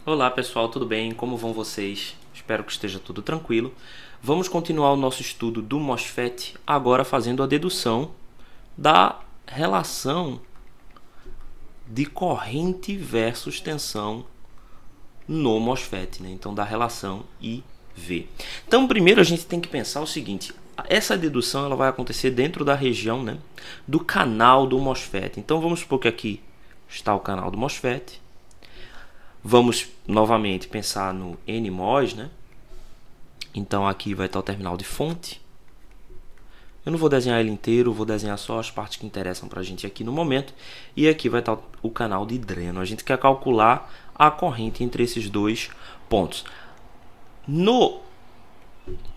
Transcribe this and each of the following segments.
Olá pessoal, tudo bem? Como vão vocês? Espero que esteja tudo tranquilo. Vamos continuar o nosso estudo do MOSFET, agora fazendo a dedução da relação de corrente versus tensão no MOSFET, né? Então da relação IV. Então primeiro a gente tem que pensar o seguinte, essa dedução ela vai acontecer dentro da região, né, do canal do MOSFET. Então vamos supor que aqui está o canal do MOSFET. Vamos novamente pensar no NMOS, né? Então aqui vai estar o terminal de fonte. Eu não vou desenhar ele inteiro, vou desenhar só as partes que interessam para a gente aqui no momento. E aqui vai estar o canal de dreno. A gente quer calcular a corrente entre esses dois pontos. No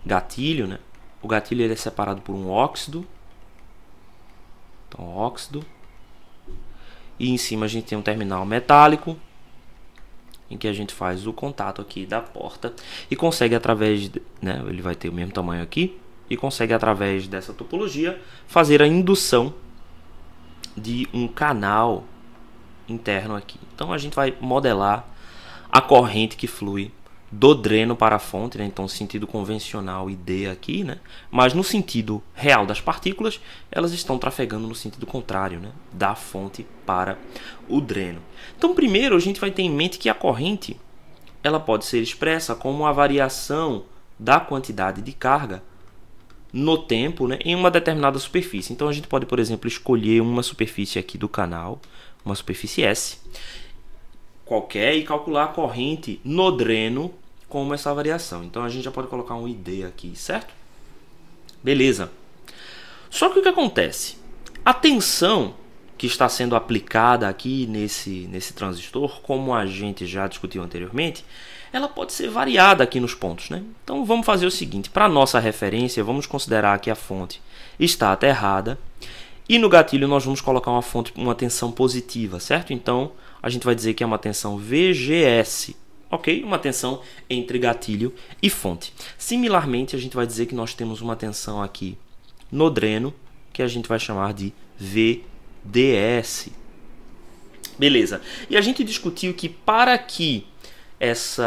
gatilho, né? O gatilho ele é separado por um óxido. Então, óxido. E em cima a gente tem um terminal metálico, em que a gente faz o contato aqui da porta e consegue através, né, ele vai ter o mesmo tamanho aqui, e consegue através dessa topologia fazer a indução de um canal interno aqui. Então a gente vai modelar a corrente que flui do dreno para a fonte, né? Então sentido convencional ID aqui, né? Mas no sentido real das partículas, elas estão trafegando no sentido contrário, né? Da fonte para o dreno. Então primeiro a gente vai ter em mente que a corrente ela pode ser expressa como a variação da quantidade de carga no tempo, né, em uma determinada superfície. Então a gente pode, por exemplo, escolher uma superfície aqui do canal, uma superfície S qualquer, e calcular a corrente no dreno como essa variação. Então a gente já pode colocar um ID aqui, certo? Beleza. Só que o que acontece? A tensão que está sendo aplicada aqui nesse transistor, como a gente já discutiu anteriormente, ela pode ser variada aqui nos pontos, né? Então vamos fazer o seguinte, para nossa referência, vamos considerar que a fonte está aterrada e no gatilho nós vamos colocar uma tensão positiva, certo? Então a gente vai dizer que é uma tensão VGS, ok? Uma tensão entre gatilho e fonte. Similarmente, a gente vai dizer que nós temos uma tensão aqui no dreno, que a gente vai chamar de VDS. Beleza. E a gente discutiu que para que as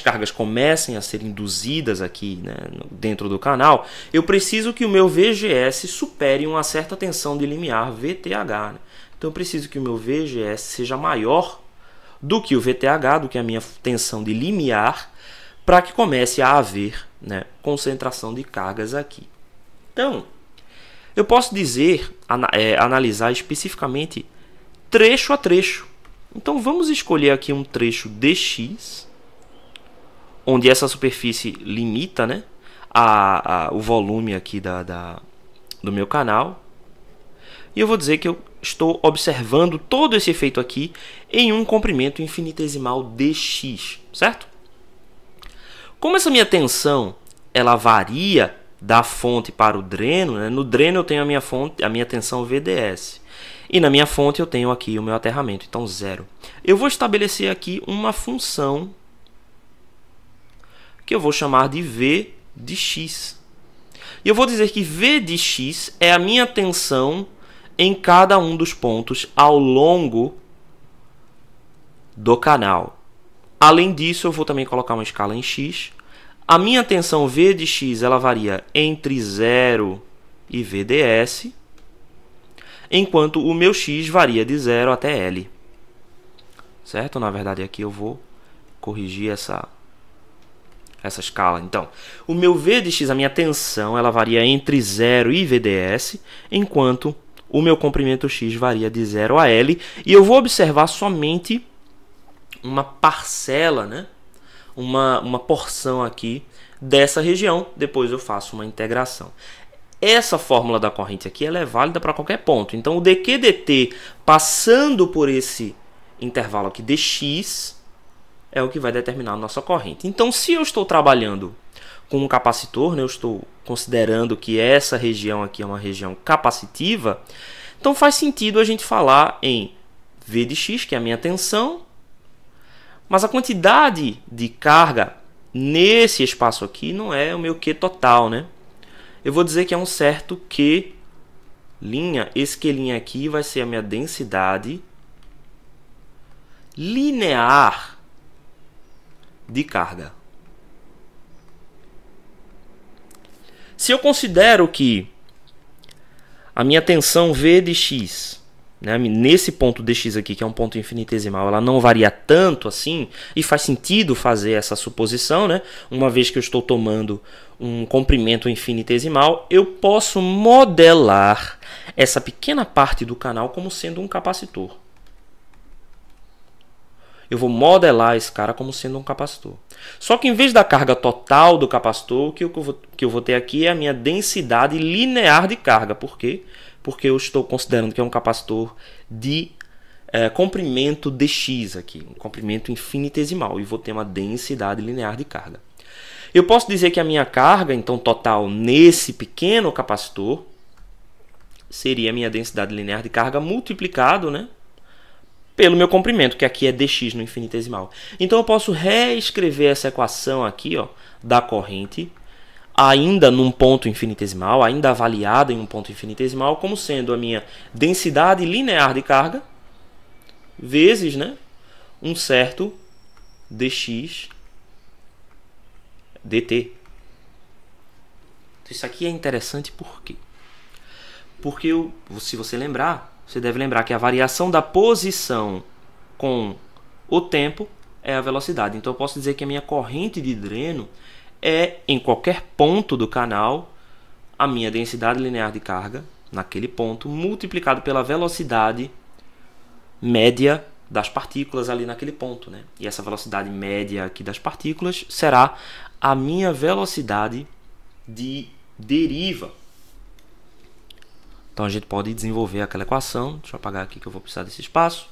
cargas comecem a ser induzidas aqui, né, dentro do canal, eu preciso que o meu VGS supere uma certa tensão de limiar VTH, né? Então eu preciso que o meu VGS seja maior do que o VTH, do que a minha tensão de limiar, para que comece a haver, né, concentração de cargas aqui. Então, eu posso dizer, analisar especificamente trecho a trecho. Então vamos escolher aqui um trecho DX, onde essa superfície limita, né, o volume aqui do meu canal. E eu vou dizer que eu estou observando todo esse efeito aqui em um comprimento infinitesimal dx, certo? Como essa minha tensão ela varia da fonte para o dreno, né? No dreno eu tenho a minha tensão VDS. E na minha fonte eu tenho aqui o meu aterramento, então 0. Eu vou estabelecer aqui uma função que eu vou chamar de V de x. E eu vou dizer que V de x é a minha tensão em cada um dos pontos ao longo do canal. Além disso, eu vou também colocar uma escala em x. A minha tensão V de x ela varia entre 0 e VDS, enquanto o meu x varia de 0 até L. Certo? Na verdade, aqui eu vou corrigir essa escala. Então, o meu V de x, a minha tensão, ela varia entre 0 e VDS, enquanto o meu comprimento x varia de 0 a L. E eu vou observar somente uma parcela, né? Uma porção aqui dessa região. Depois eu faço uma integração. Essa fórmula da corrente aqui ela é válida para qualquer ponto. Então, o dQdt passando por esse intervalo aqui dx é o que vai determinar a nossa corrente. Então, se eu estou trabalhando com um capacitor, né, eu estou considerando que essa região aqui é uma região capacitiva, então faz sentido a gente falar em V de x, que é a minha tensão, mas a quantidade de carga nesse espaço aqui não é o meu Q total, né? Eu vou dizer que é um certo Q'. Esse Q' aqui vai ser a minha densidade linear de carga. Se eu considero que a minha tensão V de x, né, nesse ponto dx aqui, que é um ponto infinitesimal, ela não varia tanto assim, e faz sentido fazer essa suposição, né, uma vez que eu estou tomando um comprimento infinitesimal, eu posso modelar essa pequena parte do canal como sendo um capacitor. Eu vou modelar esse cara como sendo um capacitor. Só que em vez da carga total do capacitor, o que eu vou ter aqui é a minha densidade linear de carga. Por quê? Porque eu estou considerando que é um capacitor de comprimento dx aqui, um comprimento infinitesimal, e vou ter uma densidade linear de carga. Eu posso dizer que a minha carga, então, total nesse pequeno capacitor seria a minha densidade linear de carga multiplicado, né, pelo meu comprimento, que aqui é dx no infinitesimal. Então eu posso reescrever essa equação aqui, ó, da corrente, ainda num ponto infinitesimal, ainda avaliada em um ponto infinitesimal, como sendo a minha densidade linear de carga vezes, né, um certo dx dt. Isso aqui é interessante por quê? Porque, se você lembrar, você deve lembrar que a variação da posição com o tempo é a velocidade. Então eu posso dizer que a minha corrente de dreno é, em qualquer ponto do canal, a minha densidade linear de carga, naquele ponto, multiplicado pela velocidade média das partículas ali naquele ponto, né? E essa velocidade média aqui das partículas será a minha velocidade de deriva. Então a gente pode desenvolver aquela equação. Deixa eu apagar aqui que eu vou precisar desse espaço.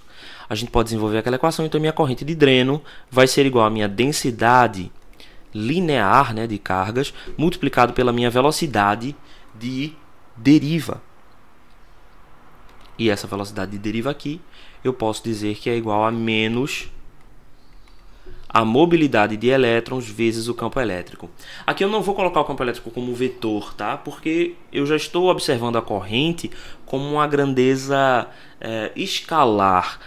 A gente pode desenvolver aquela equação. Então minha corrente de dreno vai ser igual à minha densidade linear, né, de cargas multiplicado pela minha velocidade de deriva. E essa velocidade de deriva aqui eu posso dizer que é igual a menos a mobilidade de elétrons vezes o campo elétrico. Aqui eu não vou colocar o campo elétrico como vetor, tá? Porque eu já estou observando a corrente como uma grandeza escalar.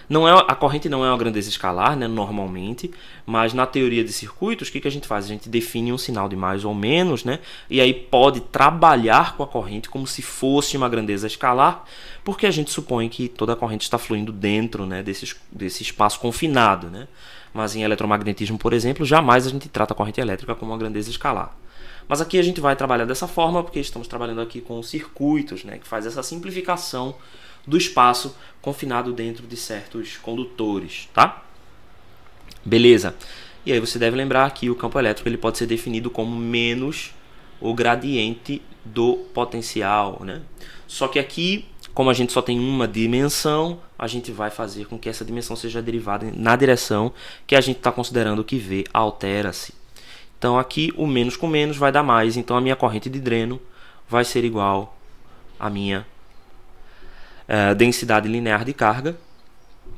A corrente não é uma grandeza escalar, né, normalmente, mas na teoria de circuitos, o que a gente faz? A gente define um sinal de mais ou menos, né, e aí pode trabalhar com a corrente como se fosse uma grandeza escalar, porque a gente supõe que toda a corrente está fluindo dentro, né, desse espaço confinado, né? Mas em eletromagnetismo, por exemplo, jamais a gente trata a corrente elétrica como uma grandeza escalar. Mas aqui a gente vai trabalhar dessa forma, porque estamos trabalhando aqui com circuitos, né, que faz essa simplificação do espaço confinado dentro de certos condutores, tá? Beleza. E aí você deve lembrar que o campo elétrico ele pode ser definido como menos o gradiente do potencial, né? Só que aqui, como a gente só tem uma dimensão, a gente vai fazer com que essa dimensão seja derivada na direção que a gente está considerando que V altera-se. Então aqui o menos com menos vai dar mais, então a minha corrente de dreno vai ser igual à minha densidade linear de carga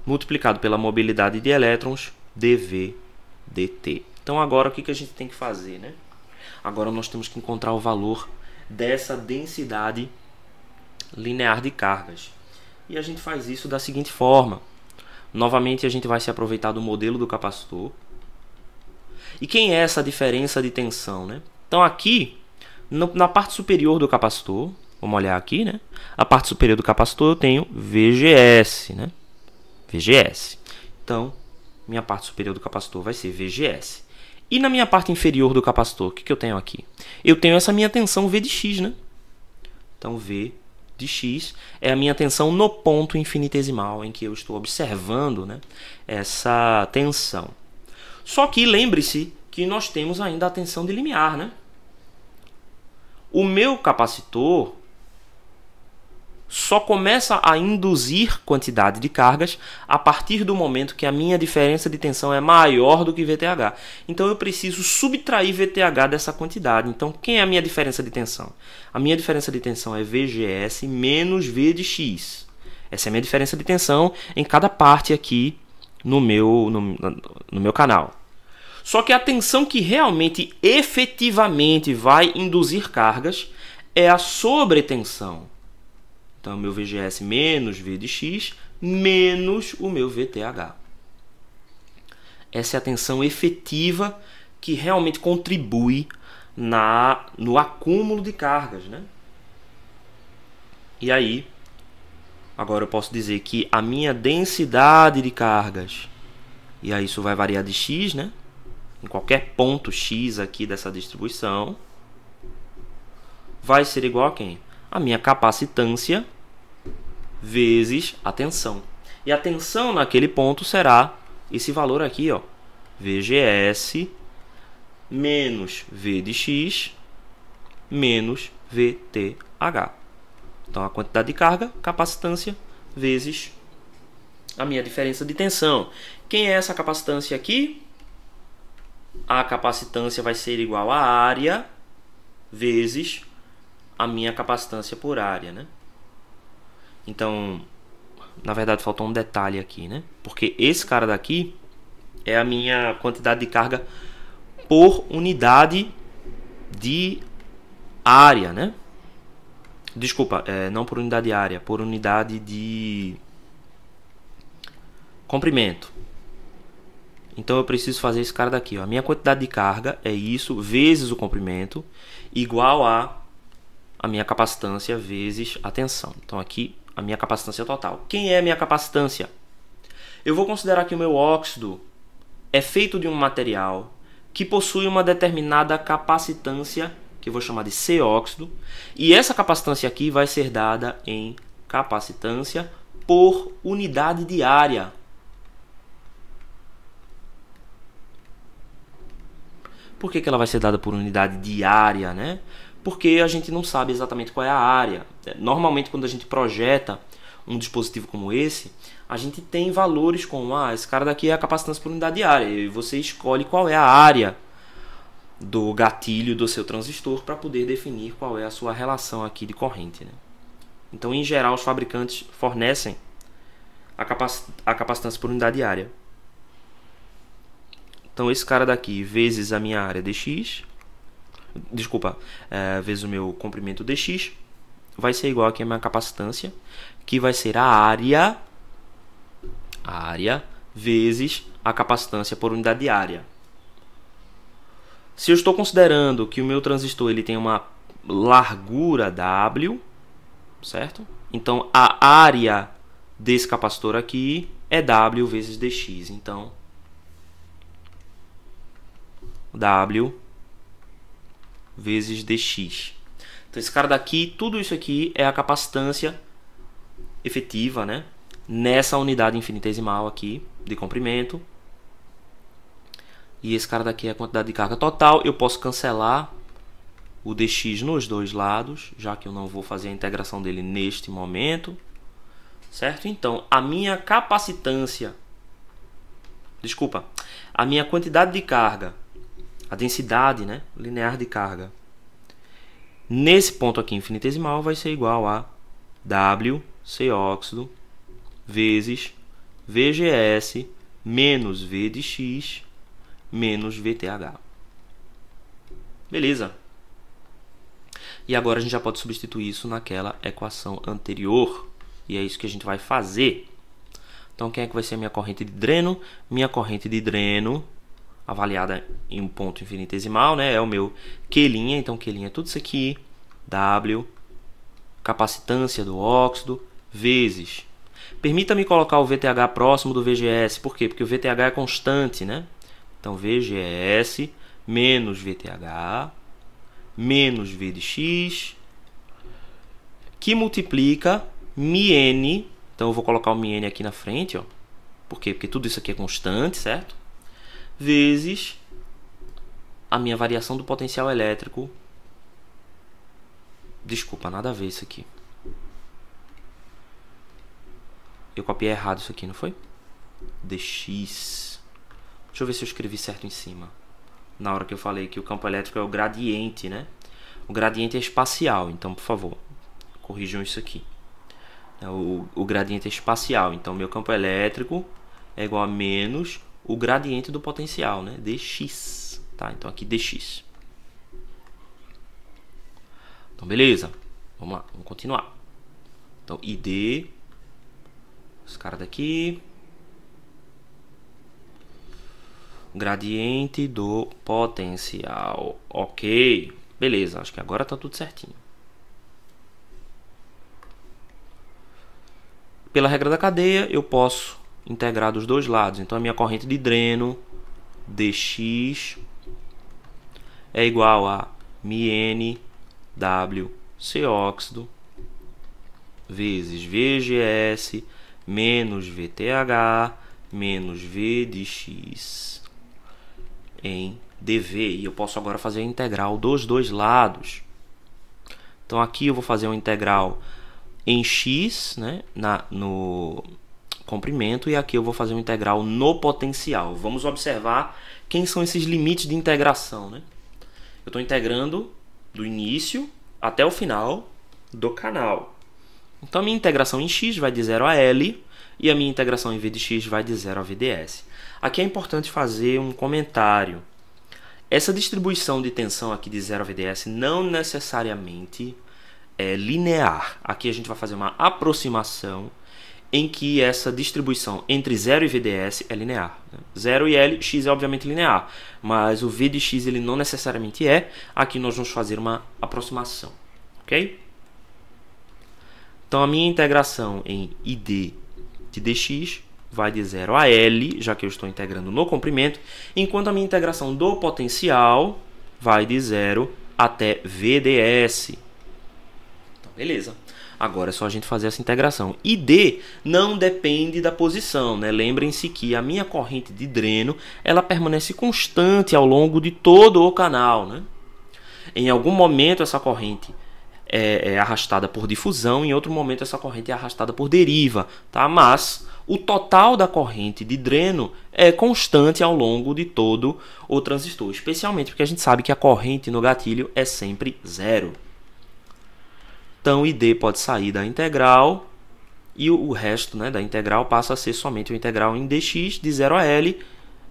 multiplicado pela mobilidade de elétrons dV dt. Então agora o que a gente tem que fazer, né? Agora nós temos que encontrar o valor dessa densidade linear de cargas. E a gente faz isso da seguinte forma. Novamente a gente vai se aproveitar do modelo do capacitor. E quem é essa diferença de tensão, né? Então aqui, na parte superior do capacitor, vamos olhar aqui, né? A parte superior do capacitor eu tenho VGS, né? VGS. Então, minha parte superior do capacitor vai ser VGS. E na minha parte inferior do capacitor, o que eu tenho aqui? Eu tenho essa minha tensão V de x, né? Então, V de x é a minha tensão no ponto infinitesimal em que eu estou observando, né, essa tensão. Só que lembre-se que nós temos ainda a tensão de limiar, né? O meu capacitor só começa a induzir quantidade de cargas a partir do momento que a minha diferença de tensão é maior do que VTH. Então eu preciso subtrair VTH dessa quantidade. Então quem é a minha diferença de tensão? A minha diferença de tensão é VGS menos V de x. Essa é a minha diferença de tensão em cada parte aqui no meu canal. Só que a tensão que realmente, efetivamente vai induzir cargas é a sobretensão. Então, meu VGS menos V de x menos o meu VTH. Essa é a tensão efetiva que realmente contribui no acúmulo de cargas, né? E aí, agora eu posso dizer que a minha densidade de cargas, e aí isso vai variar de x, né? Em qualquer ponto x aqui dessa distribuição, vai ser igual a quem? A minha capacitância vezes a tensão. E a tensão naquele ponto será esse valor aqui, ó, VGS menos V de x menos VTH. Então, a quantidade de carga, capacitância, vezes a minha diferença de tensão. Quem é essa capacitância aqui? A capacitância vai ser igual a área vezes a minha capacitância por área, né? Então, na verdade, faltou um detalhe aqui, né? Porque esse cara daqui é a minha quantidade de carga por unidade de área, né? Desculpa, não por unidade de área, por unidade de comprimento. Então eu preciso fazer esse cara daqui, ó. A minha quantidade de carga é isso vezes o comprimento igual a minha capacitância vezes a tensão. Então aqui a minha capacitância total. Quem é a minha capacitância? Eu vou considerar que o meu óxido é feito de um material que possui uma determinada capacitância, que eu vou chamar de C óxido, e essa capacitância aqui vai ser dada em capacitância por unidade de área. Por que ela vai ser dada por unidade de área, né? Porque a gente não sabe exatamente qual é a área. Normalmente, quando a gente projeta um dispositivo como esse, a gente tem valores como, esse cara daqui é a capacitância por unidade de área, e você escolhe qual é a área do gatilho do seu transistor para poder definir qual é a sua relação aqui de corrente, né? Então, em geral, os fabricantes fornecem a capacitância por unidade de área. Então, esse cara daqui vezes a minha área dx, vezes o meu comprimento dx, vai ser igual aqui a minha capacitância, que vai ser a área vezes a capacitância por unidade de área. Se eu estou considerando que o meu transistor ele tem uma largura W, certo? Então, a área desse capacitor aqui é W vezes dx. Então, W vezes dx. Então, esse cara daqui, tudo isso aqui é a capacitância efetiva, né? Nessa unidade infinitesimal aqui de comprimento. E esse cara daqui é a quantidade de carga total. Eu posso cancelar o dx nos dois lados, já que eu não vou fazer a integração dele neste momento. Certo? Então, a minha capacitância... a minha quantidade de carga, a densidade, né, linear de carga, nesse ponto aqui infinitesimal vai ser igual a W, C óxido, vezes VGS menos V de x menos VTH. Beleza. E agora a gente já pode substituir isso naquela equação anterior. E é isso que a gente vai fazer. Então, quem é que vai ser a minha corrente de dreno? Minha corrente de dreno, avaliada em um ponto infinitesimal, né? É o meu Q'. Então, Q' é tudo isso aqui. W, capacitância do óxido, vezes. Permita-me colocar o VTH próximo do VGS. Por quê? Porque o VTH é constante, né? Então, VGS menos VTH menos V de x, que multiplica μn. Então, eu vou colocar o μn aqui na frente, ó. Por quê? Porque tudo isso aqui é constante, certo? Vezes a minha variação do potencial elétrico. Desculpa, nada a ver isso aqui. Eu copiei errado isso aqui, não foi? dx. Deixa eu ver se eu escrevi certo em cima. Na hora que eu falei que o campo elétrico é o gradiente, né? O gradiente é espacial, então, por favor, corrijam isso aqui. O gradiente é espacial, então meu campo elétrico é igual a menos o gradiente do potencial, né? dx. Tá, então aqui dx. Então, beleza. Vamos lá, vamos continuar. Então, ID, esse cara daqui. gradiente do potencial. Ok, beleza, acho que agora está tudo certinho. Pela regra da cadeia, eu posso integrar dos dois lados. Então, a minha corrente de dreno dx é igual a μnWc óxido vezes VGS menos VTH menos V de x em dV. E eu posso agora fazer a integral dos dois lados. Então, aqui eu vou fazer uma integral em x, né, no comprimento, e aqui eu vou fazer uma integral no potencial. Vamos observar quem são esses limites de integração, né? Eu estou integrando do início até o final do canal. Então, a minha integração em x vai de 0 a L e a minha integração em v de x vai de 0 a v ds. Aqui é importante fazer um comentário. Essa distribuição de tensão aqui de 0 a v ds não necessariamente é linear. Aqui a gente vai fazer uma aproximação em que essa distribuição entre 0 e VDS é linear. 0 e L, x é obviamente linear, mas o V de x ele não necessariamente é. Aqui nós vamos fazer uma aproximação, ok? Então, a minha integração em ID de dx vai de 0 a L, já que eu estou integrando no comprimento, enquanto a minha integração do potencial vai de 0 até VDS. Então, beleza. Agora é só a gente fazer essa integração. ID não depende da posição, né? Lembrem-se que a minha corrente de dreno ela permanece constante ao longo de todo o canal, né? Em algum momento essa corrente é arrastada por difusão, em outro momento essa corrente é arrastada por deriva, tá? Mas o total da corrente de dreno é constante ao longo de todo o transistor, especialmente porque a gente sabe que a corrente no gatilho é sempre zero. Então, ID pode sair da integral e o resto, né, da integral passa a ser somente o integral em dx de 0 a L,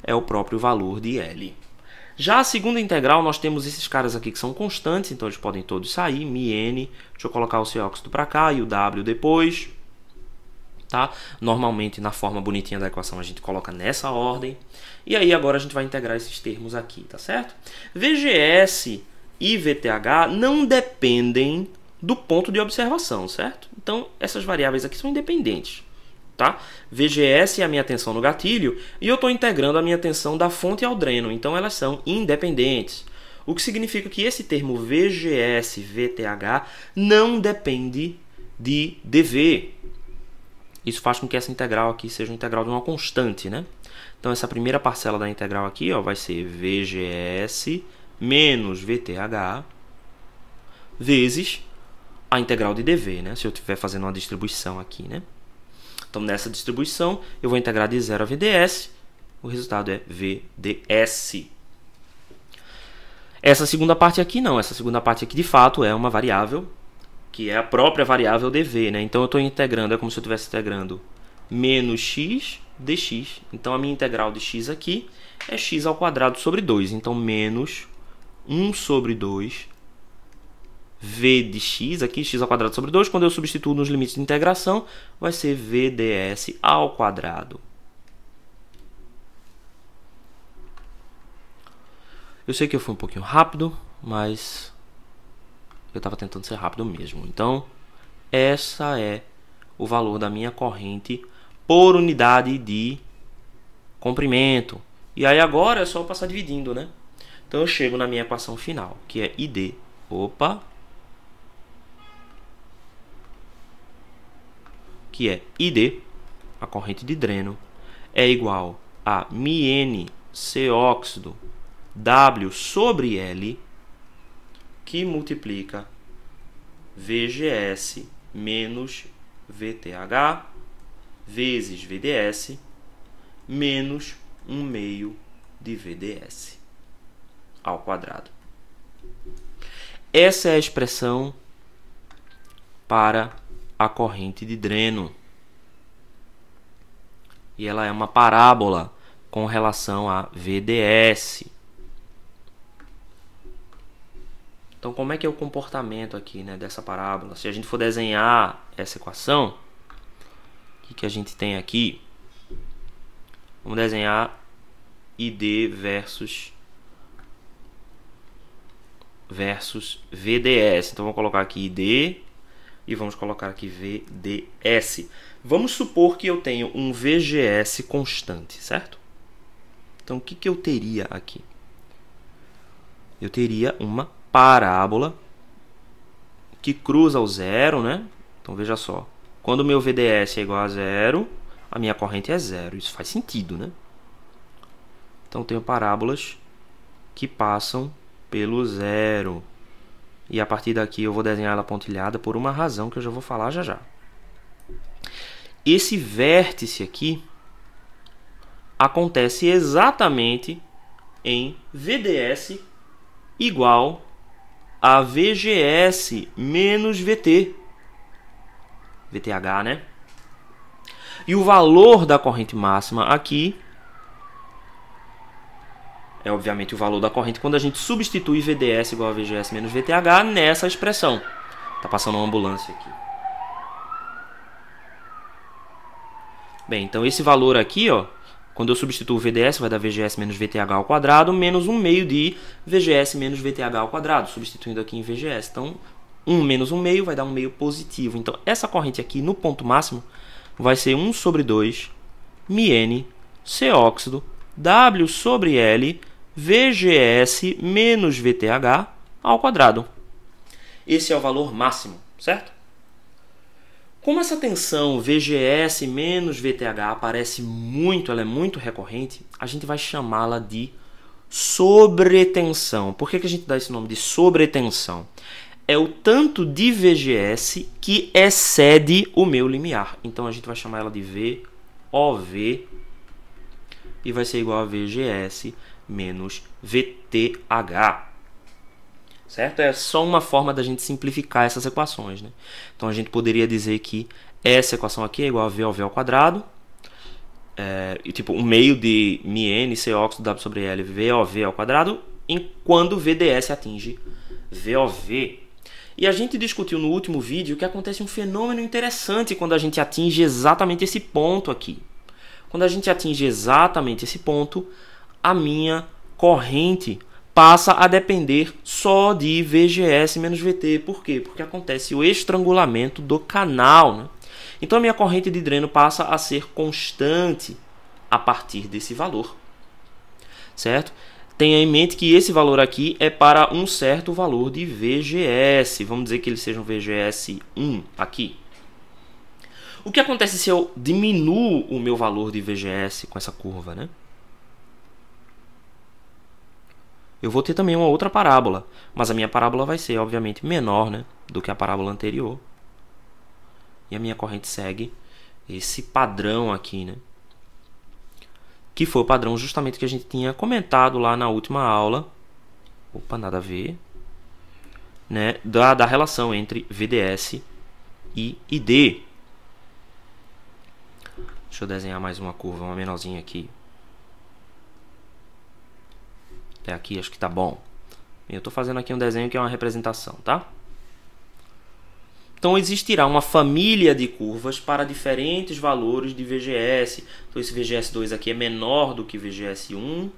é o próprio valor de L. Já a segunda integral, nós temos esses caras aqui que são constantes, então eles podem todos sair, μn, deixa eu colocar o C óxido para cá e o W depois. Tá? Normalmente, na forma bonitinha da equação, a gente coloca nessa ordem. E aí, agora a gente vai integrar esses termos aqui, tá certo? VGS e VTH não dependem do ponto de observação, certo? Então, essas variáveis aqui são independentes, tá? VGS é a minha tensão no gatilho e eu estou integrando a minha tensão da fonte ao dreno, então elas são independentes. O que significa que esse termo VGS-VTH não depende de dV. Isso faz com que essa integral aqui seja uma integral de uma constante, né? Então, essa primeira parcela da integral aqui, ó, vai ser VGS menos VTH vezes a integral de dV, né? Se eu estiver fazendo uma distribuição aqui, né? Então, nessa distribuição, eu vou integrar de 0 a VDS. O resultado é VDS. Essa segunda parte aqui não. Essa segunda parte aqui, de fato, é uma variável, que é a própria variável dV, né? Então, eu estou integrando, é como se eu estivesse integrando menos x dx. Então, a minha integral de x aqui é x ao quadrado sobre 2. Então, menos 1 sobre 2 v de x, aqui x ao quadrado sobre 2, quando eu substituo nos limites de integração, vai ser vds ao quadrado. Eu sei que eu fui um pouquinho rápido, mas eu estava tentando ser rápido mesmo. Então, essa é o valor da minha corrente por unidade de comprimento. E aí agora é só eu passar dividindo, né? Então, eu chego na minha equação final, que é ID. Opa! Que é ID, a corrente de dreno, é igual a μn C óxido W sobre L, que multiplica VGS menos VTH vezes VDS menos 1/2 de VDS ao quadrado. Essa é a expressão para a corrente de dreno. E ela é uma parábola com relação a VDS. Então, como é que é o comportamento aqui, né, dessa parábola? Se a gente for desenhar essa equação, o que a gente tem aqui? Vamos desenhar ID versus VDS. Então vamos colocar aqui ID e vamos colocar aqui VDS. Vamos supor que eu tenho um VGS constante, certo? Então o que eu teria aqui? Eu teria uma parábola que cruza o zero, né? Então veja só, quando o meu VDS é igual a zero, a minha corrente é zero. Isso faz sentido, né? Então eu tenho parábolas que passam pelo zero. E a partir daqui eu vou desenhar ela pontilhada por uma razão que eu já vou falar já já. Esse vértice aqui acontece exatamente em VDS igual a VGS menos VT. VTH, né? E o valor da corrente máxima aqui é obviamente o valor da corrente quando a gente substitui VDS igual a VGS menos VTH nessa expressão. Tá passando uma ambulância aqui. Bem, então esse valor aqui, ó, quando eu substituo o VDS, vai dar VGS menos VTH ao quadrado, menos 1 meio de VGS menos VTH ao quadrado, substituindo aqui em VGS. Então, 1 menos 1 meio vai dar 1 meio positivo. Então, essa corrente aqui, no ponto máximo, vai ser 1 sobre 2 μN C óxido W sobre L VGS menos VTH ao quadrado. Esse é o valor máximo, certo? Como essa tensão VGS menos VTH aparece muito, ela é muito recorrente, a gente vai chamá-la de sobretensão. Por que a gente dá esse nome de sobretensão? É o tanto de VGS que excede o meu limiar. Então a gente vai chamar ela de VOV e vai ser igual a VGS menos VTH. Certo? É só uma forma da gente simplificar essas equações, né? Então a gente poderia dizer que essa equação aqui é igual a VOV ao quadrado, e tipo 1 meio de μN C óxido W sobre L VOV ao quadrado, quando VDS atinge VOV. E a gente discutiu no último vídeo que acontece um fenômeno interessante quando a gente atinge exatamente esse ponto aqui. Quando a gente atinge exatamente esse ponto, a minha corrente passa a depender só de VGS menos VT. Por quê? Porque acontece o estrangulamento do canal, né? Então a minha corrente de dreno passa a ser constante a partir desse valor, certo? Tenha em mente que esse valor aqui é para um certo valor de VGS. Vamos dizer que ele seja um VGS 1 aqui. O que acontece se eu diminuo o meu valor de VGS com essa curva, né? Eu vou ter também uma outra parábola, mas a minha parábola vai ser, obviamente, menor, né, do que a parábola anterior. E a minha corrente segue esse padrão aqui, né? Que foi o padrão justamente que a gente tinha comentado lá na última aula. Opa, nada a ver. Né? Da relação entre VDS e ID. Deixa eu desenhar mais uma curva, uma menorzinha aqui. Até aqui acho que tá bom. Eu estou fazendo aqui um desenho que é uma representação, tá? Então existirá uma família de curvas para diferentes valores de VGS. Então esse VGS2 aqui é menor do que VGS1.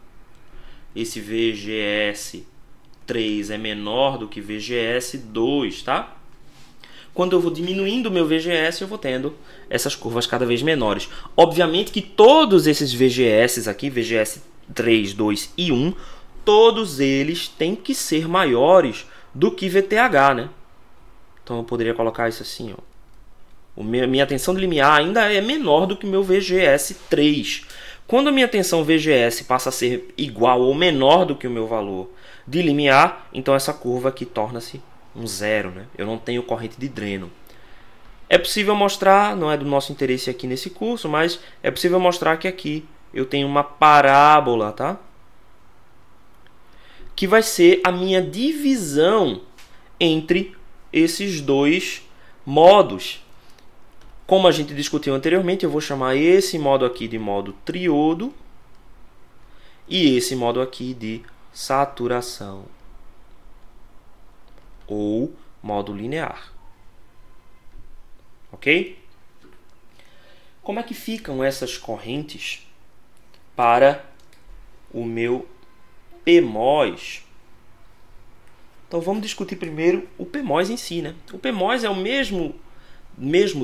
Esse VGS3 é menor do que VGS2, tá? Quando eu vou diminuindo o meu VGS, eu vou tendo essas curvas cada vez menores. Obviamente que todos esses VGS aqui, VGS3, 2 e 1, todos eles têm que ser maiores do que VTH, né? Então eu poderia colocar isso assim, ó. Minha tensão de limiar ainda é menor do que o meu VGS3. Quando a minha tensão VGS passa a ser igual ou menor do que o meu valor de limiar, então essa curva aqui torna-se um zero, né? Eu não tenho corrente de dreno. É possível mostrar, não é do nosso interesse aqui nesse curso, mas é possível mostrar que aqui eu tenho uma parábola, tá? Que vai ser a minha divisão entre esses dois modos. Como a gente discutiu anteriormente, eu vou chamar esse modo aqui de modo triodo e esse modo aqui de saturação ou modo linear. Ok? Como é que ficam essas correntes para o meu PMOS. Então vamos discutir primeiro o PMOS em si, né? O PMOS é o mesmo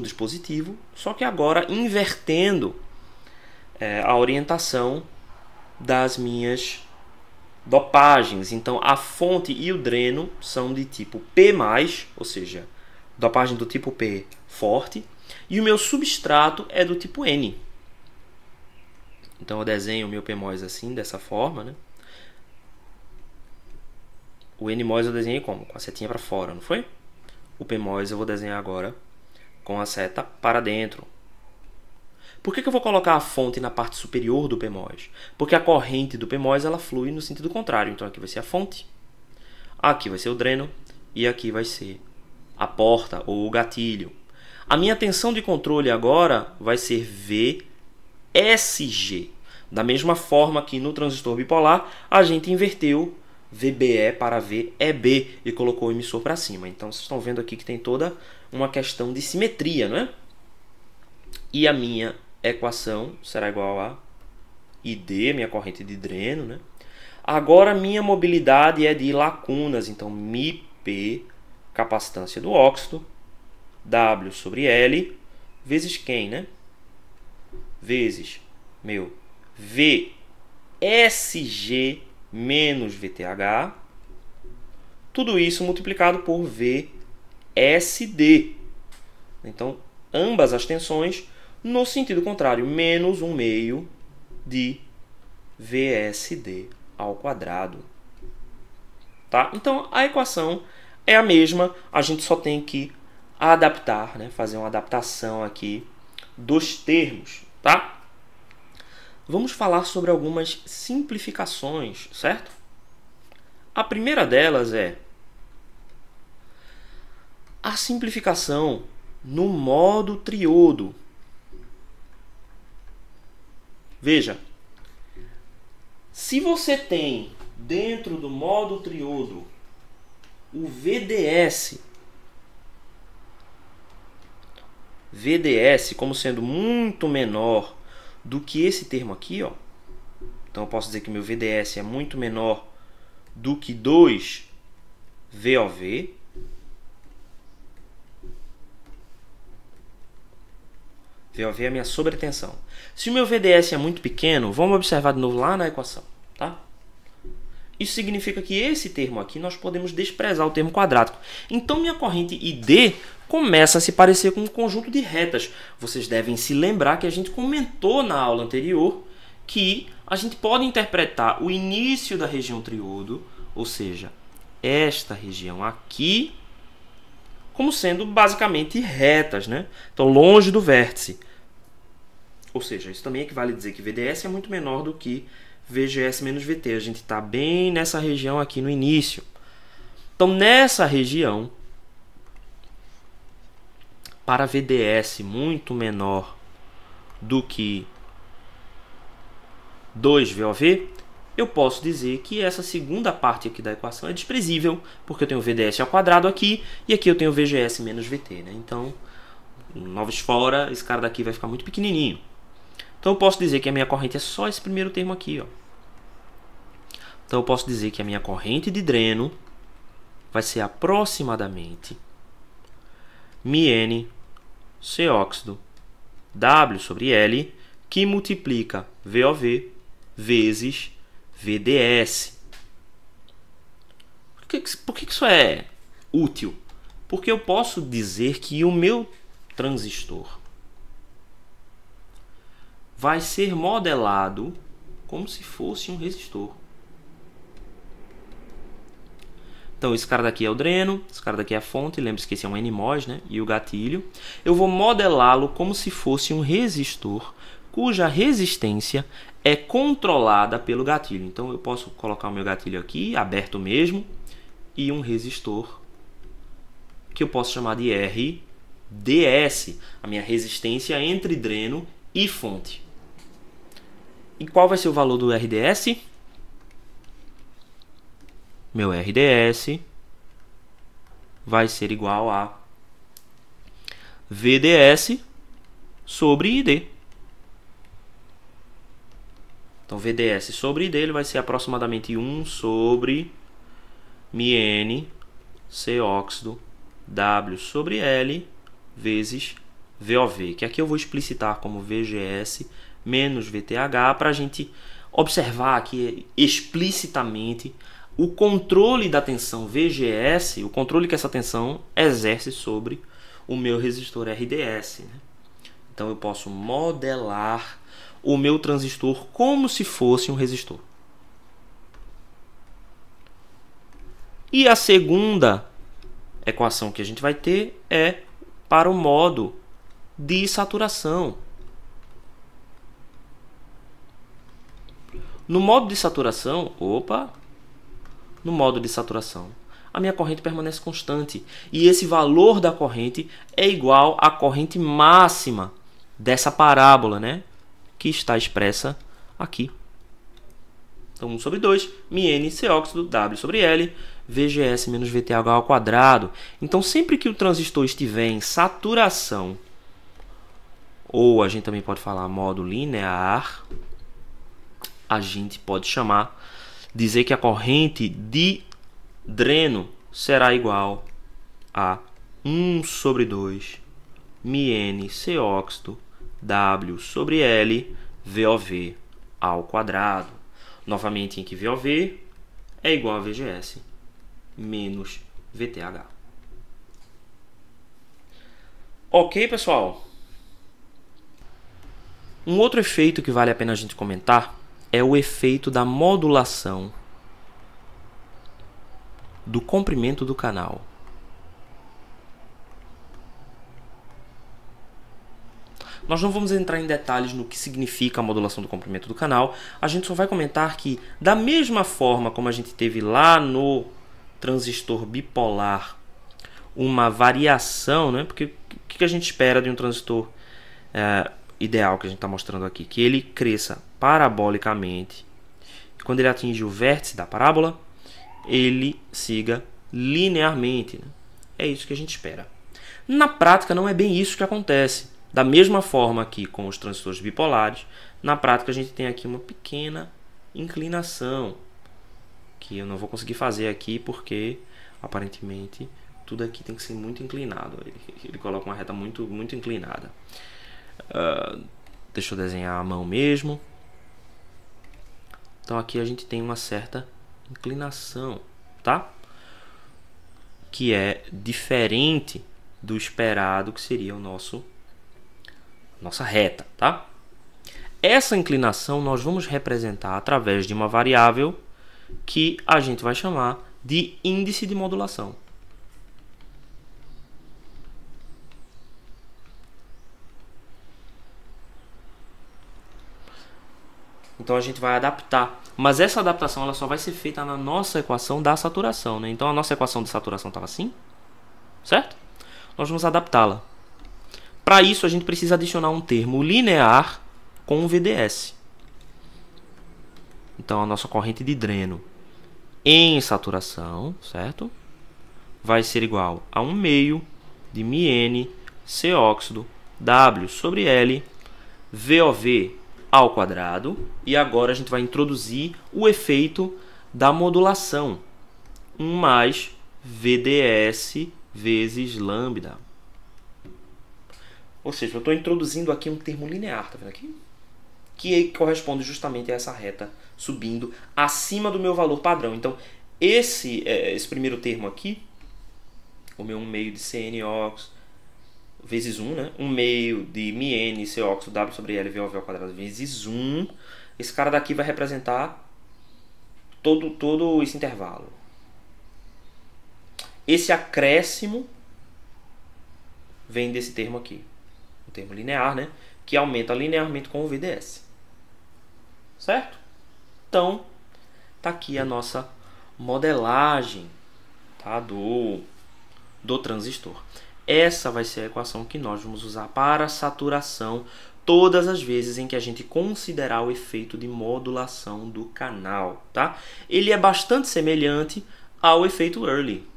dispositivo, só que agora invertendo a orientação das minhas dopagens. Então a fonte e o dreno são de tipo P+, ou seja, dopagem do tipo P forte, e o meu substrato é do tipo N. Então eu desenho o meu PMOS assim, dessa forma, né? O NMOS eu desenhei como? Com a setinha para fora, não foi? O PMOS eu vou desenhar agora com a seta para dentro. Por que eu vou colocar a fonte na parte superior do PMOS? Porque a corrente do PMOS ela flui no sentido contrário. Então aqui vai ser a fonte, aqui vai ser o dreno e aqui vai ser a porta ou o gatilho. A minha tensão de controle agora vai ser VSG. Da mesma forma que no transistor bipolar a gente inverteu VBE para VEB e colocou o emissor para cima. Então vocês estão vendo aqui que tem toda uma questão de simetria, não é? E a minha equação será igual a ID, minha corrente de dreno, né? Agora minha mobilidade é de lacunas, então μP, capacitância do óxido, W sobre L, vezes quem, né? Vezes meu VSG menos VTH, tudo isso multiplicado por VSD. Então, ambas as tensões no sentido contrário, menos 1 meio de VSD ao quadrado. Tá? Então, a equação é a mesma, a gente só tem que adaptar, né? Fazer uma adaptação aqui dos termos, tá? Vamos falar sobre algumas simplificações, certo? A primeira delas é a simplificação no modo triodo. Veja, se você tem dentro do modo triodo o VDS como sendo muito menor do que esse termo aqui, ó. Então eu posso dizer que meu VDS é muito menor do que 2 VOV. VOV é a minha sobretensão. Se o meu VDS é muito pequeno, vamos observar de novo lá na equação, tá? Isso significa que esse termo aqui nós podemos desprezar o termo quadrático. Então minha corrente ID começa a se parecer com um conjunto de retas. Vocês devem se lembrar que a gente comentou na aula anterior que a gente pode interpretar o início da região triodo, ou seja, esta região aqui, como sendo basicamente retas, né? Então longe do vértice. Ou seja, isso também equivale a dizer que VDS é muito menor do que VGS menos VT. A gente está bem nessa região aqui no início. Então nessa região, para VDS muito menor do que 2 VOV, eu posso dizer que essa segunda parte aqui da equação é desprezível, porque eu tenho VDS ao quadrado aqui, e aqui eu tenho VGS menos VT. Né? Então, novos fora, esse cara daqui vai ficar muito pequenininho. Então eu posso dizer que a minha corrente é só esse primeiro termo aqui. Ó. Então eu posso dizer que a minha corrente de dreno vai ser aproximadamente μN C óxido W sobre L, que multiplica VOV vezes VDS. Por que isso é útil? Porque eu posso dizer que o meu transistor vai ser modelado como se fosse um resistor. Então, esse cara daqui é o dreno, esse cara daqui é a fonte, lembre-se que esse é um NMOS, né? E o gatilho. Eu vou modelá-lo como se fosse um resistor, cuja resistência é controlada pelo gatilho. Então, eu posso colocar o meu gatilho aqui, aberto mesmo, e um resistor, que eu posso chamar de RDS, a minha resistência entre dreno e fonte. E qual vai ser o valor do RDS? Meu RDS vai ser igual a VDS sobre ID. Então VDS sobre I dele vai ser aproximadamente 1 sobre μN C óxido W sobre L vezes VOV, que aqui eu vou explicitar como VGS menos VTH para a gente observar aqui explicitamente o controle da tensão VGS, o controle que essa tensão exerce sobre o meu resistor RDS, né? Então eu posso modelar o meu transistor como se fosse um resistor. E a segunda equação que a gente vai ter é para o modo de saturação. No modo de saturação, a minha corrente permanece constante. E esse valor da corrente é igual à corrente máxima dessa parábola, né? Que está expressa aqui. Então 1 sobre 2, μN C óxido W sobre L, VGS menos VTH ao quadrado. Então sempre que o transistor estiver em saturação, ou a gente também pode falar modo linear, a gente pode dizer que a corrente de dreno será igual a 1 sobre 2 μN C óxido W sobre L VOV ao quadrado. Novamente em que VOV é igual a VGS menos VTH. Ok, pessoal? Um outro efeito que vale a pena a gente comentar é o efeito da modulação do comprimento do canal. Nós não vamos entrar em detalhes no que significa a modulação do comprimento do canal. A gente só vai comentar que, da mesma forma como a gente teve lá no transistor bipolar uma variação, né? Porque o que a gente espera de um transistor ideal que a gente está mostrando aqui? Que ele cresça parabolicamente. E quando ele atinge o vértice da parábola, ele siga linearmente, né? É isso que a gente espera. Na prática, não é bem isso que acontece. Da mesma forma que com os transistores bipolares, na prática a gente tem aqui uma pequena inclinação, que eu não vou conseguir fazer aqui porque aparentemente tudo aqui tem que ser muito inclinado. Ele coloca uma reta muito inclinada. Deixa eu desenhar a mão mesmo. Então aqui a gente tem uma certa inclinação, tá? Que é diferente do esperado, que seria o nossa reta, tá? Essa inclinação nós vamos representar através de uma variável que a gente vai chamar de índice de modulação. Então a gente vai adaptar, mas essa adaptação ela só vai ser feita na nossa equação da saturação, né? Então a nossa equação de saturação estava assim, certo? Nós vamos adaptá-la. Para isso, a gente precisa adicionar um termo linear com o VDS. Então, a nossa corrente de dreno em saturação, certo? Vai ser igual a 1/2 de μN C óxido W sobre L VOV ao quadrado. E agora a gente vai introduzir o efeito da modulação. 1 mais VDS vezes lambda. Ou seja, eu estou introduzindo aqui um termo linear, tá vendo aqui? Que corresponde justamente a essa reta subindo acima do meu valor padrão. Então, esse primeiro termo aqui, o meu 1/2 de CN óxido vezes 1, né? 1/2 de μN C óxido W sobre L VOV ao quadrado vezes 1. Esse cara daqui vai representar todo esse intervalo. Esse acréscimo vem desse termo aqui. O termo linear, né? Que aumenta linearmente com o VDS. Certo? Então, tá aqui a nossa modelagem, tá? do transistor. Essa vai ser a equação que nós vamos usar para saturação todas as vezes em que a gente considerar o efeito de modulação do canal, tá? Ele é bastante semelhante ao efeito Early,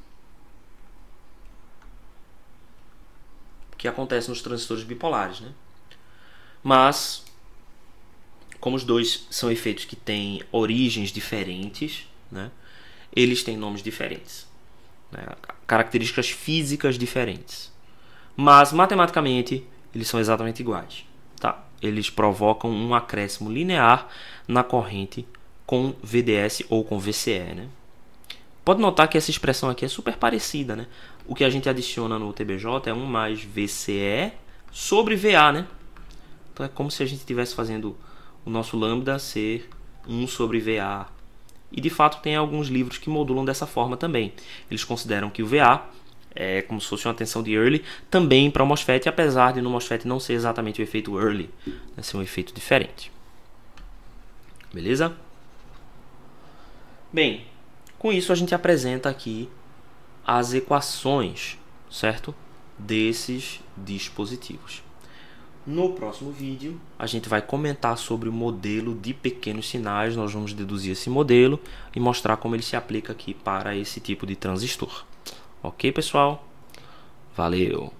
que acontece nos transistores bipolares, né? Mas como os dois são efeitos que têm origens diferentes, né, eles têm nomes diferentes, né, características físicas diferentes. Mas, matematicamente, eles são exatamente iguais. Tá? Eles provocam um acréscimo linear na corrente com VDS ou com VCE. Né? Pode notar que essa expressão aqui é super parecida. Né? O que a gente adiciona no TBJ é 1 mais VCE sobre VA. Né? Então é como se a gente estivesse fazendo o nosso lambda ser 1 sobre VA. E de fato tem alguns livros que modulam dessa forma também. Eles consideram que o VA é como se fosse uma tensão de Early também para o MOSFET, apesar de no MOSFET não ser exatamente o efeito Early, né, ser um efeito diferente. Beleza? Bem, com isso a gente apresenta aqui as equações, certo? Desses dispositivos. No próximo vídeo, a gente vai comentar sobre o modelo de pequenos sinais. Nós vamos deduzir esse modelo e mostrar como ele se aplica aqui para esse tipo de transistor. Ok, pessoal? Valeu!